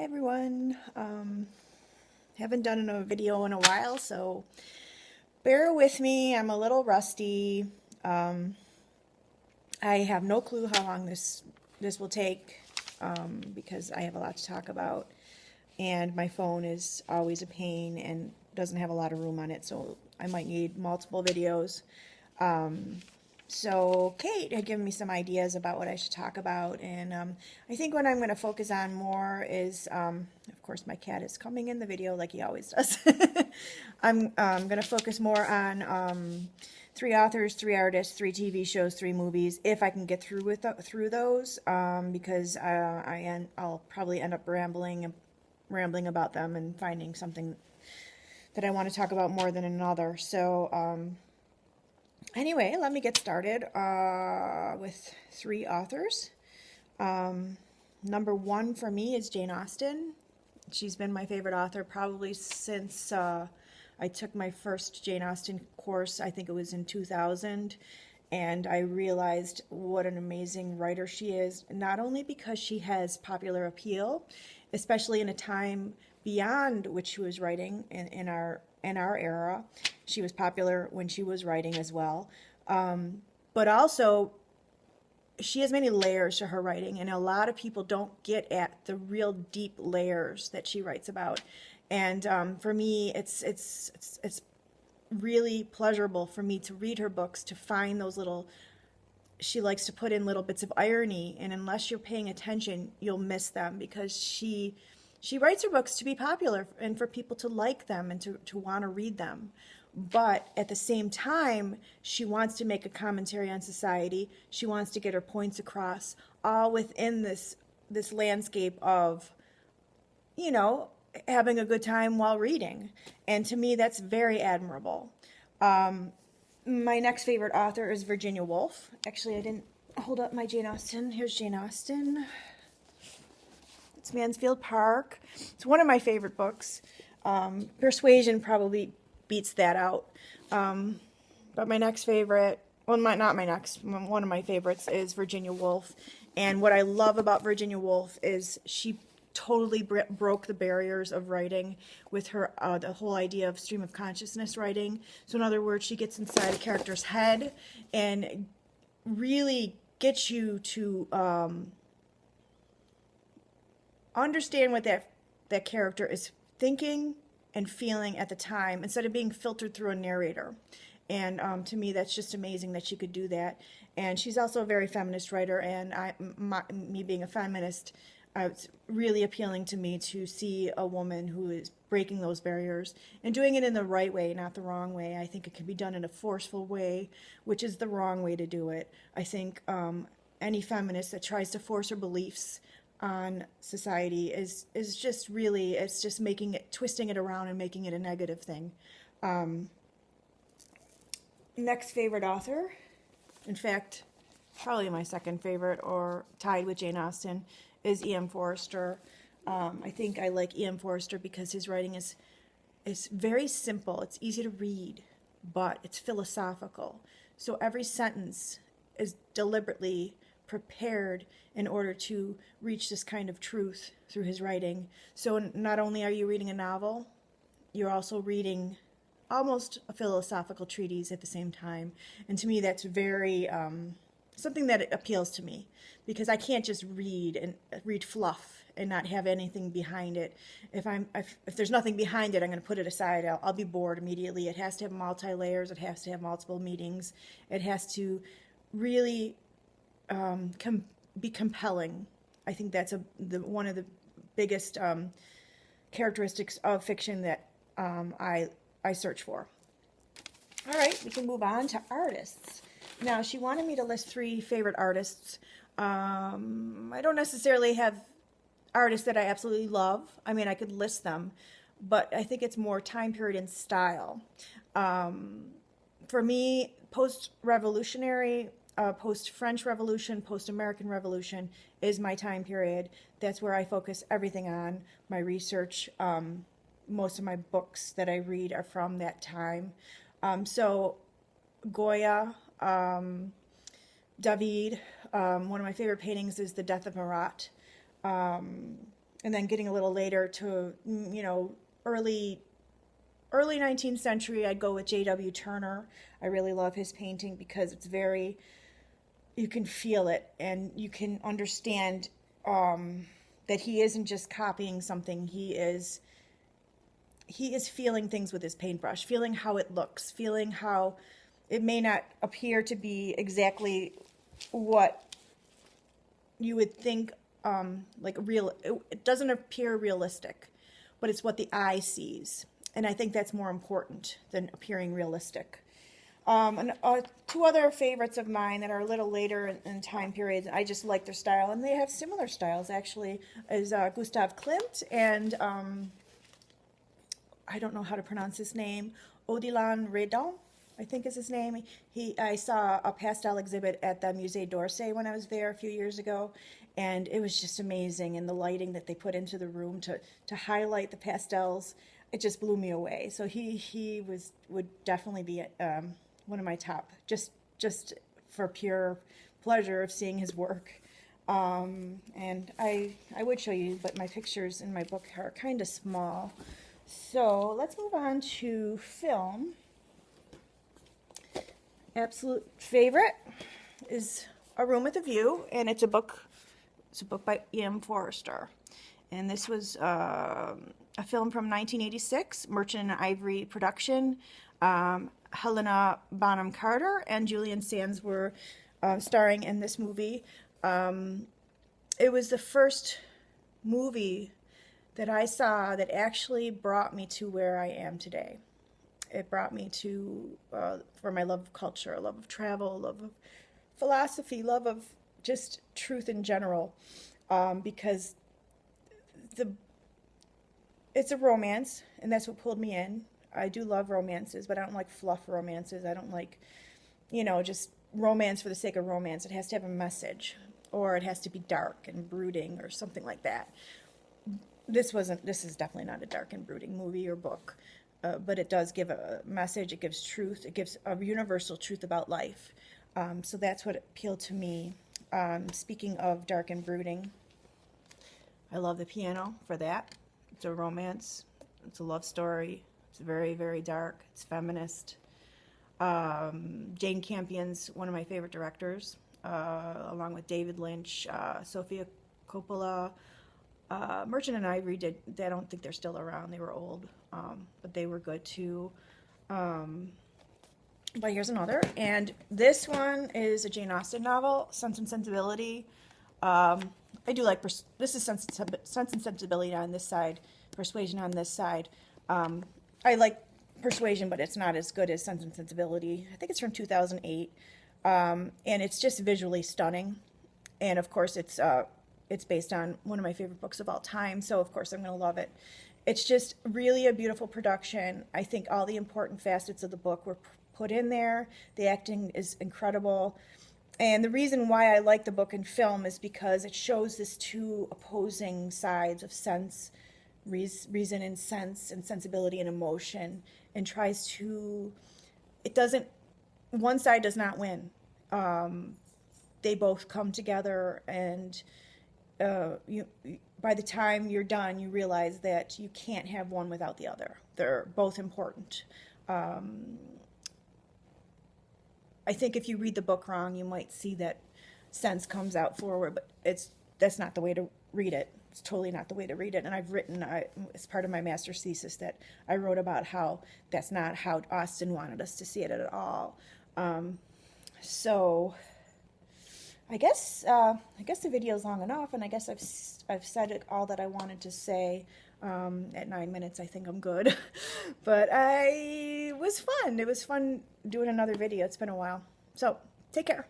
Everyone. Haven't done a video in a while, so bear with me. I'm a little rusty. Um, I have no clue how long this will take because I have a lot to talk about, and my phone is always a pain and doesn't have a lot of room on it, so I might need multiple videos. Um, so Kate had given me some ideas about what I should talk about, and I think what I'm going to focus on more is, of course, my cat is coming in the video like he always does. I'm going to focus more on three authors, three artists, three TV shows, three movies, if I can get through those, because I'll probably end up rambling about them and finding something that I want to talk about more than another. So. Anyway, let me get started with three authors. Number one for me is Jane Austen. She's been my favorite author probably since I took my first Jane Austen course. I think it was in 2000. And I realized what an amazing writer she is, not only because she has popular appeal, especially in a time beyond which she was writing in our era. She was popular when she was writing as well. But also, she has many layers to her writing, and a lot of people don't get at the real deep layers that she writes about. And for me, it's really pleasurable for me to read her books, to find those little, she likes to put in little bits of irony, and unless you're paying attention, you'll miss them, because she writes her books to be popular and for people to like them and to want to read them. But at the same time, she wants to make a commentary on society. She wants to get her points across, all within this landscape of, having a good time while reading. And to me, that's very admirable. My next favorite author is Virginia Woolf. Actually, I didn't hold up my Jane Austen. Here's Jane Austen. It's Mansfield Park. It's one of my favorite books. Persuasion probably beats that out. But my next favorite, one of my favorites is Virginia Woolf. And what I love about Virginia Woolf is she totally broke the barriers of writing with her, the whole idea of stream of consciousness writing. So in other words, she gets inside a character's head and really gets you to understand what that character is thinking and feeling at the time, instead of being filtered through a narrator. And to me, that's just amazing that she could do that. And she's also a very feminist writer, and me being a feminist, it's really appealing to me to see a woman who is breaking those barriers and doing it in the right way, not the wrong way. I think it can be done in a forceful way, which is the wrong way to do it. I think any feminist that tries to force her beliefs on society is just really, it's just twisting it around and making it a negative thing. Next favorite author, in fact, probably my second favorite, or tied with Jane Austen, is E.M. Forster. I think I like E.M. Forster because his writing is very simple. It's easy to read, but it's philosophical. So every sentence is deliberately prepared in order to reach this kind of truth through his writing. So not only are you reading a novel, you're also reading almost a philosophical treatise at the same time. And to me, that's very something that appeals to me, because I can't just read fluff and not have anything behind it. If there's nothing behind it, I'm going to put it aside. I'll be bored immediately. It has to have multi-layers. It has to have multiple meanings. It has to really be compelling. I think that's one of the biggest characteristics of fiction that I search for. All right, we can move on to artists. Now, she wanted me to list three favorite artists. I don't necessarily have artists that I absolutely love. I mean, I could list them, but I think it's more time period and style. For me, post-revolutionary, post-French Revolution, post-American Revolution is my time period. That's where I focus everything on, my research. Most of my books that I read are from that time. So Goya, David, one of my favorite paintings is The Death of Marat. and then getting a little later to, you know, early 19th century, I'd go with J.W. Turner. I really love his painting because it's very, you can feel it and you can understand that he isn't just copying something. He is feeling things with his paintbrush, feeling how it looks, feeling how it may not appear to be exactly what you would think, like real. It doesn't appear realistic, but it's what the eye sees. And I think that's more important than appearing realistic. And two other favorites of mine that are a little later in time periods, I just like their style, and they have similar styles actually, is Gustav Klimt and I don't know how to pronounce his name, Odilon Redon, I think is his name. I saw a pastel exhibit at the Musée d'Orsay when I was there a few years ago, and it was just amazing, and the lighting that they put into the room to highlight the pastels, it just blew me away. So he would definitely be one of my top, just for pure pleasure of seeing his work. And I would show you, but my pictures in my book are kind of small. So let's move on to film. Absolute favorite is A Room with a View, and it's a book by E.M. Forster. And this was a film from 1986, Merchant and Ivory production. Helena Bonham Carter and Julian Sands were starring in this movie. It was the first movie that I saw that actually brought me to where I am today. It brought me to, for my love of culture, love of travel, love of philosophy, love of just truth in general, because it's a romance, and that's what pulled me in. I do love romances, but I don't like fluff romances. I don't like, you know, just romance for the sake of romance. It has to have a message, or it has to be dark and brooding or something like that. This is definitely not a dark and brooding movie or book, but it does give a message. It gives truth. It gives a universal truth about life. So that's what appealed to me. Speaking of dark and brooding, I love the piano for that. It's a romance. It's a love story. It's very, very dark. It's feminist. Jane Campion's one of my favorite directors, along with David Lynch, Sofia Coppola. Merchant and Ivory I don't think they're still around. They were old, but they were good too. But here's another. And this one is a Jane Austen novel, Sense and Sensibility. I do like, this is Sense and Sensibility on this side, Persuasion on this side. I like Persuasion, but it's not as good as Sense and Sensibility. I think it's from 2008. And it's just visually stunning. And of course, it's based on one of my favorite books of all time, so of course I'm going to love it. It's just really a beautiful production. I think all the important facets of the book were put in there. The acting is incredible. And the reason why I like the book and film is because it shows this two opposing sides of sense, reason and sense, and sensibility and emotion, and tries to, one side does not win. They both come together, and by the time you're done, you realize that you can't have one without the other. They're both important. I think if you read the book wrong, you might see that sense comes out forward, but that's not the way to read it. It's totally not the way to read it. And I've written, as part of my master's thesis, that I wrote about how that's not how Austen wanted us to see it at all. So I guess the video is long enough, and I guess I've said all that I wanted to say. At 9 minutes, I think I'm good. But it was fun. It was fun doing another video. It's been a while. So take care.